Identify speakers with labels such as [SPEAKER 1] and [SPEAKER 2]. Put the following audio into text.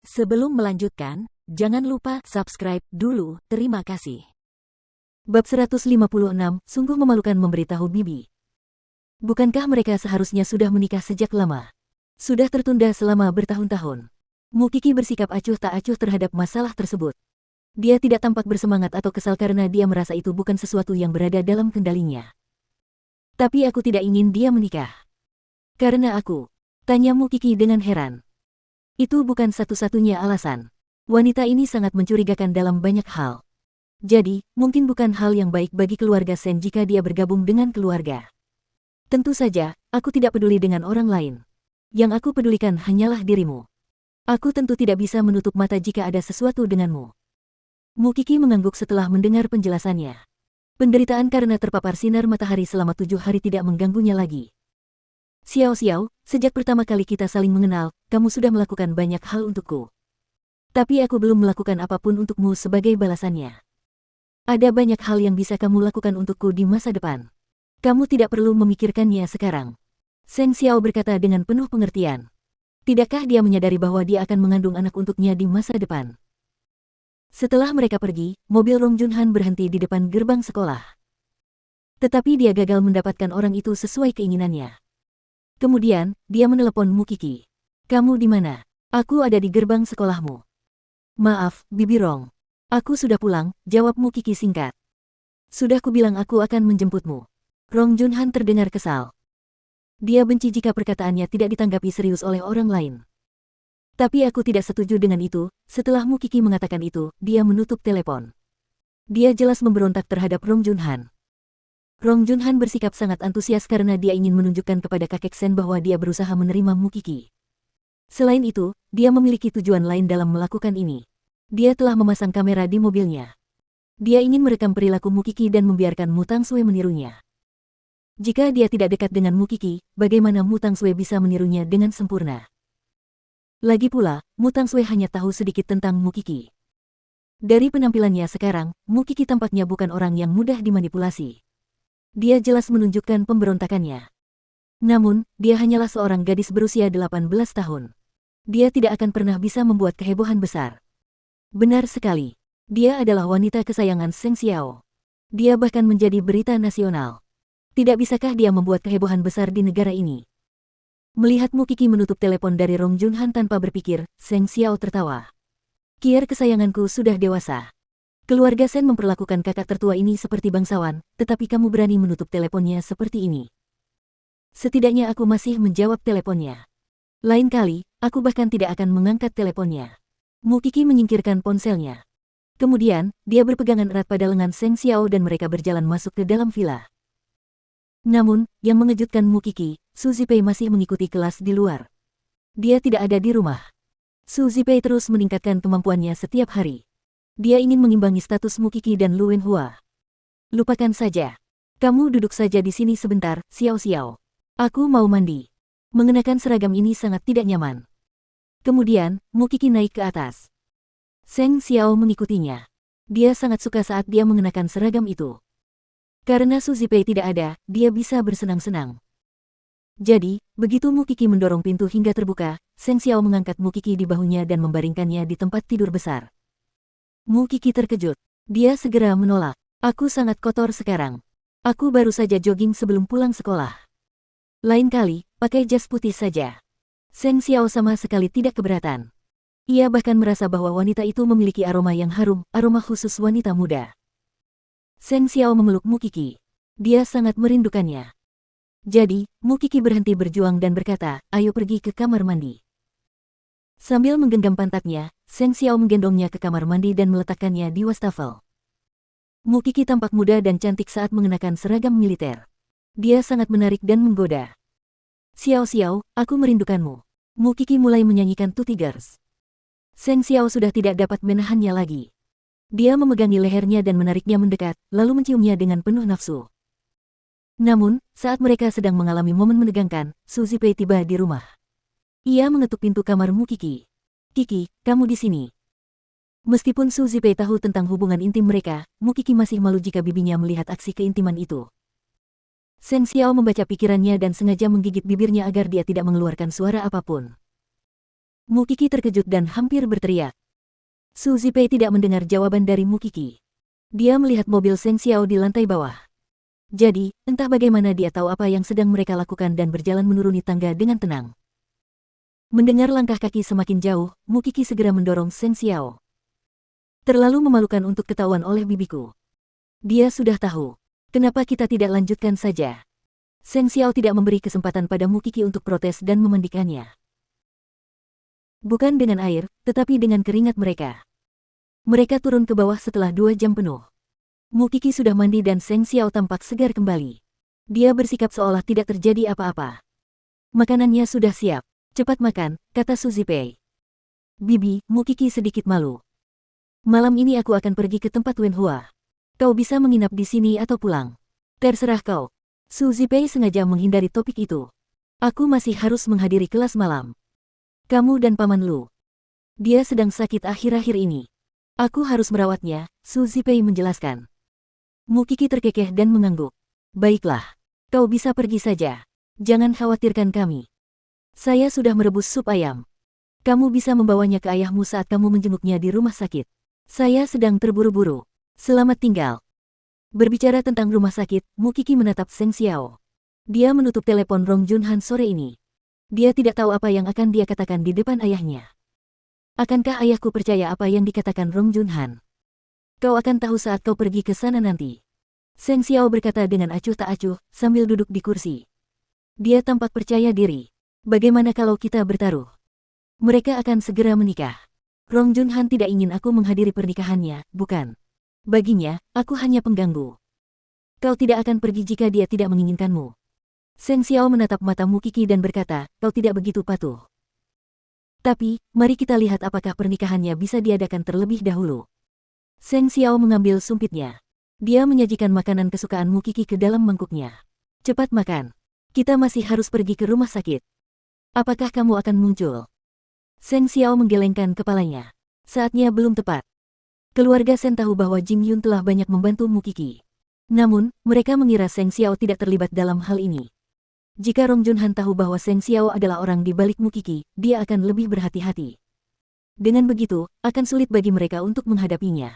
[SPEAKER 1] Sebelum melanjutkan, jangan lupa subscribe dulu, terima kasih.
[SPEAKER 2] Bab 156, sungguh memalukan memberitahu Bibi. Bukankah mereka seharusnya sudah menikah sejak lama? Sudah tertunda selama bertahun-tahun. Mukiki bersikap acuh tak acuh terhadap masalah tersebut. Dia tidak tampak bersemangat atau kesal karena dia merasa itu bukan sesuatu yang berada dalam kendalinya. Tapi aku tidak ingin dia menikah. Karena aku, tanya Mukiki dengan heran. Itu bukan satu-satunya alasan. Wanita ini sangat mencurigakan dalam banyak hal. Jadi, mungkin bukan hal yang baik bagi keluarga Sen jika dia bergabung dengan keluarga. Tentu saja, aku tidak peduli dengan orang lain. Yang aku pedulikan hanyalah dirimu. Aku tentu tidak bisa menutup mata jika ada sesuatu denganmu. Mukiki mengangguk setelah mendengar penjelasannya. Penderitaan karena terpapar sinar matahari selama 7 hari tidak mengganggunya lagi. Xiao Xiao, sejak pertama kali kita saling mengenal, kamu sudah melakukan banyak hal untukku. Tapi aku belum melakukan apapun untukmu sebagai balasannya. Ada banyak hal yang bisa kamu lakukan untukku di masa depan. Kamu tidak perlu memikirkannya sekarang. Seng Xiao berkata dengan penuh pengertian. Tidakkah dia menyadari bahwa dia akan mengandung anak untuknya di masa depan? Setelah mereka pergi, mobil Rong Junhan berhenti di depan gerbang sekolah. Tetapi dia gagal mendapatkan orang itu sesuai keinginannya. Kemudian, dia menelepon Mukiki. Kamu di mana? Aku ada di gerbang sekolahmu. Maaf, Bibi Rong. Aku sudah pulang, jawab Mukiki singkat. Sudah kubilang aku akan menjemputmu. Rong Junhan terdengar kesal. Dia benci jika perkataannya tidak ditanggapi serius oleh orang lain. Tapi aku tidak setuju dengan itu. Setelah Mukiki mengatakan itu, dia menutup telepon. Dia jelas memberontak terhadap Rong Junhan. Rong Junhan bersikap sangat antusias karena dia ingin menunjukkan kepada kakek Sen bahwa dia berusaha menerima Mukiki. Selain itu, dia memiliki tujuan lain dalam melakukan ini. Dia telah memasang kamera di mobilnya. Dia ingin merekam perilaku Mukiki dan membiarkan Mu Tangsue menirunya. Jika dia tidak dekat dengan Mukiki, bagaimana Mu Tangsue bisa menirunya dengan sempurna? Lagi pula, Mu Tangsue hanya tahu sedikit tentang Mukiki. Dari penampilannya sekarang, Mukiki tampaknya bukan orang yang mudah dimanipulasi. Dia jelas menunjukkan pemberontakannya. Namun, dia hanyalah seorang gadis berusia 18 tahun. Dia tidak akan pernah bisa membuat kehebohan besar. Benar sekali. Dia adalah wanita kesayangan Seng Xiao. Dia bahkan menjadi berita nasional. Tidak bisakah dia membuat kehebohan besar di negara ini? Melihat Mukiki menutup telepon dari Rong Junhan tanpa berpikir, Seng Xiao tertawa. Kier kesayanganku sudah dewasa. Keluarga Sen memperlakukan kakak tertua ini seperti bangsawan, tetapi kamu berani menutup teleponnya seperti ini. Setidaknya aku masih menjawab teleponnya. Lain kali, aku bahkan tidak akan mengangkat teleponnya. Mukiki menyingkirkan ponselnya. Kemudian, dia berpegangan erat pada lengan Seng Xiao dan mereka berjalan masuk ke dalam villa. Namun, yang mengejutkan Mukiki, Su Zipei masih mengikuti kelas di luar. Dia tidak ada di rumah. Su Zipei terus meningkatkan kemampuannya setiap hari. Dia ingin mengimbangi status Mukiki dan Lu Wenhua. Lupakan saja. Kamu duduk saja di sini sebentar, Xiao Xiao. Aku mau mandi. Mengenakan seragam ini sangat tidak nyaman. Kemudian, Mukiki naik ke atas. Seng Xiao mengikutinya. Dia sangat suka saat dia mengenakan seragam itu. Karena Su Zipei tidak ada, dia bisa bersenang-senang. Jadi, begitu Mukiki mendorong pintu hingga terbuka, Seng Xiao mengangkat Mukiki di bahunya dan membaringkannya di tempat tidur besar. Mukiki terkejut. Dia segera menolak. Aku sangat kotor sekarang. Aku baru saja jogging sebelum pulang sekolah. Lain kali, pakai jas putih saja. Seng Xiao sama sekali tidak keberatan. Ia bahkan merasa bahwa wanita itu memiliki aroma yang harum, aroma khusus wanita muda. Seng Xiao memeluk Mukiki. Dia sangat merindukannya. Jadi, Mukiki berhenti berjuang dan berkata, ayo pergi ke kamar mandi. Sambil menggenggam pantatnya, Seng Xiao menggendongnya ke kamar mandi dan meletakkannya di wastafel. Mukiki tampak muda dan cantik saat mengenakan seragam militer. Dia sangat menarik dan menggoda. Xiao Xiao, aku merindukanmu. Mukiki mulai menyanyikan Tutti Girls. Seng Xiao sudah tidak dapat menahannya lagi. Dia memegangi lehernya dan menariknya mendekat, lalu menciumnya dengan penuh nafsu. Namun, saat mereka sedang mengalami momen menegangkan, Su Zipei tiba di rumah. Ia mengetuk pintu kamar Mukiki. Kiki, kamu di sini. Meskipun Su Zipei tahu tentang hubungan intim mereka, Mukiki masih malu jika bibinya melihat aksi keintiman itu. Seng Xiao membaca pikirannya dan sengaja menggigit bibirnya agar dia tidak mengeluarkan suara apapun. Mu Qi terkejut dan hampir berteriak. Su Zipei tidak mendengar jawaban dari Mu Qi. Dia melihat mobil Seng Xiao di lantai bawah. Jadi, entah bagaimana dia tahu apa yang sedang mereka lakukan dan berjalan menuruni tangga dengan tenang. Mendengar langkah kaki semakin jauh, Mu Qi segera mendorong Seng Xiao. Terlalu memalukan untuk ketahuan oleh bibiku. Dia sudah tahu. Kenapa kita tidak lanjutkan saja? Seng Xiao tidak memberi kesempatan pada Mu Qi untuk protes dan memandikannya. Bukan dengan air, tetapi dengan keringat mereka. Mereka turun ke bawah setelah 2 jam penuh. Mu Qi sudah mandi dan Seng Xiao tampak segar kembali. Dia bersikap seolah tidak terjadi apa-apa. Makanannya sudah siap. Cepat makan, kata Su Zipei. Bibi, Mu Qi sedikit malu. Malam ini aku akan pergi ke tempat Wen Hua. Kau bisa menginap di sini atau pulang. Terserah kau. Su Zipei sengaja menghindari topik itu. Aku masih harus menghadiri kelas malam. Kamu dan Paman Lu. Dia sedang sakit akhir-akhir ini. Aku harus merawatnya, Su Zipei menjelaskan. Mu Qi terkekeh dan mengangguk. Baiklah. Kau bisa pergi saja. Jangan khawatirkan kami. Saya sudah merebus sup ayam. Kamu bisa membawanya ke ayahmu saat kamu menjenguknya di rumah sakit. Saya sedang terburu-buru. Selamat tinggal. Berbicara tentang rumah sakit, Mu Qi menatap Seng Xiao. Dia menutup telepon Rong Junhan sore ini. Dia tidak tahu apa yang akan dia katakan di depan ayahnya. Akankah ayahku percaya apa yang dikatakan Rong Junhan? Kau akan tahu saat kau pergi ke sana nanti. Seng Xiao berkata dengan acuh tak acuh, sambil duduk di kursi. Dia tampak percaya diri. Bagaimana kalau kita bertaruh? Mereka akan segera menikah. Rong Junhan tidak ingin aku menghadiri pernikahannya, bukan? Baginya, aku hanya pengganggu. Kau tidak akan pergi jika dia tidak menginginkanmu. Seng Xiao menatap mata Mu Qi dan berkata, kau tidak begitu patuh. Tapi, mari kita lihat apakah pernikahannya bisa diadakan terlebih dahulu. Seng Xiao mengambil sumpitnya. Dia menyajikan makanan kesukaan Mu Qi ke dalam mangkuknya. Cepat makan. Kita masih harus pergi ke rumah sakit. Apakah kamu akan muncul? Seng Xiao menggelengkan kepalanya. Saatnya belum tepat. Keluarga Sen tahu bahwa Jing Yun telah banyak membantu Mu Qi. Namun, mereka mengira Seng Xiao tidak terlibat dalam hal ini. Jika Rong Junhan tahu bahwa Seng Xiao adalah orang di balik Mu Qi, dia akan lebih berhati-hati. Dengan begitu, akan sulit bagi mereka untuk menghadapinya.